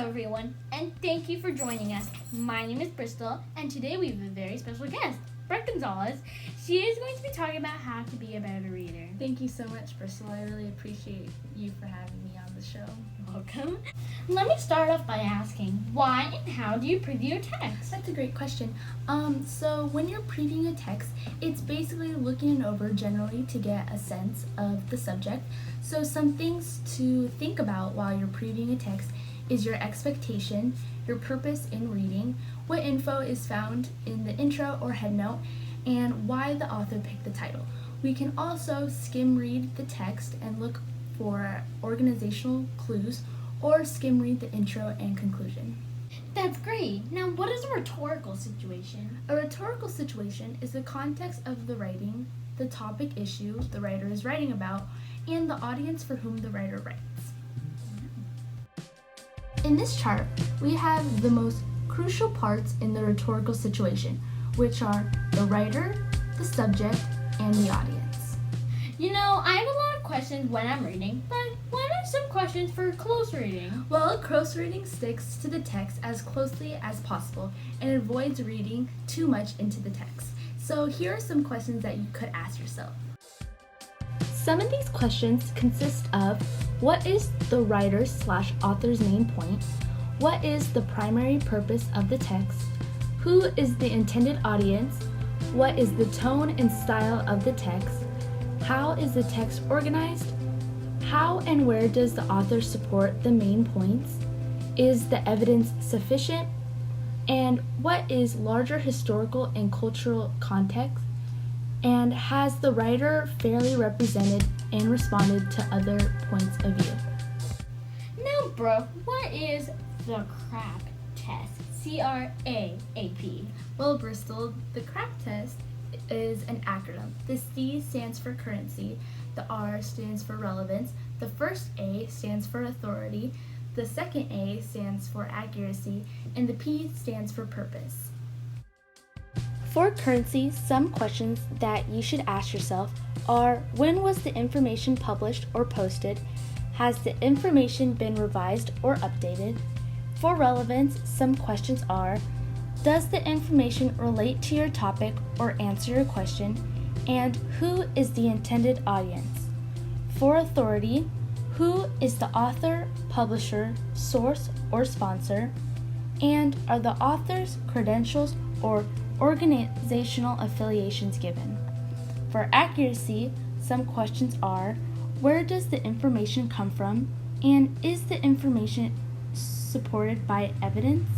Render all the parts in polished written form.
everyone, and thank you for joining us. My name is Bristol, and today we have a very special guest, Brett Gonzalez. She is going to be talking about how to be a better reader. Thank you so much, Bristol. I really appreciate you for having me on the show. Welcome. Let me start off by asking, why and how do you preview your text? That's a great question. So when you're previewing a text, it's basically looking it over generally to get a sense of the subject. So some things to think about while you're previewing a text is your expectation, your purpose in reading, what info is found in the intro or headnote, and why the author picked the title. We can also skim read the text and look for organizational clues or skim read the intro and conclusion. That's great. Now, what is a rhetorical situation? A rhetorical situation is the context of the writing, the topic issue the writer is writing about, and the audience for whom the writer writes. In this chart, we have the most crucial parts in the rhetorical situation, which are the writer, the subject, and the audience. You know, I have a lot of questions when I'm reading, but what are some questions for close reading? Well, close reading sticks to the text as closely as possible and avoids reading too much into the text. So here are some questions that you could ask yourself. Some of these questions consist of: what is the writer/author's main point? What is the primary purpose of the text? Who is the intended audience? What is the tone and style of the text? How is the text organized? How and where does the author support the main points? Is the evidence sufficient? And what is larger historical and cultural context? And has the writer fairly represented and responded to other points of view? Now, Brooke, what is the CRAP test? C-R-A-A-P. Well, Bristol, the CRAP test is an acronym. The C stands for currency, the R stands for relevance, the first A stands for authority, the second A stands for accuracy, and the P stands for purpose. For currency, some questions that you should ask yourself are: when was the information published or posted? Has the information been revised or updated? For relevance, some questions are: does the information relate to your topic or answer your question? And who is the intended audience? For authority, who is the author, publisher, source, or sponsor? And are the author's credentials or organizational affiliations given? For accuracy, some questions are: where does the information come from? And is the information supported by evidence?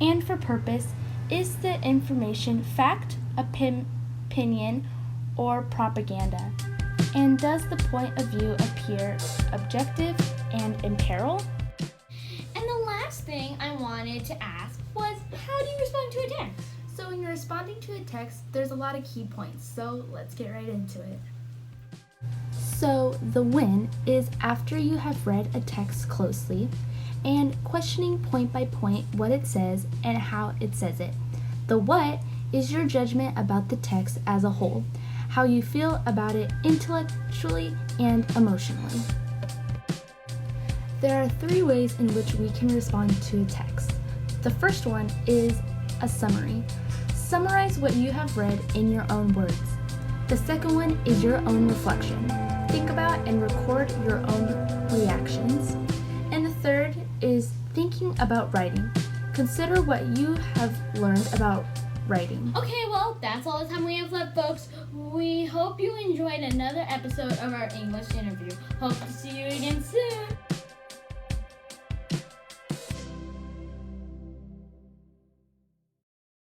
And for purpose, is the information fact, opinion, or propaganda? And does the point of view appear objective and in peril? And the last thing I wanted to ask was, how do you respond to a text? So when you're responding to a text, there's a lot of key points, so let's get right into it. So the when is after you have read a text closely and questioning point by point what it says and how it says it. The what is your judgment about the text as a whole, how you feel about it intellectually and emotionally. There are 3 ways in which we can respond to a text. The first one is a summary. Summarize what you have read in your own words. The second one is your own reflection. Think about and record your own reactions. And the third is thinking about writing. Consider what you have learned about writing. Okay, well, that's all the time we have left, folks. We hope you enjoyed another episode of our English interview. Hope to see you again soon.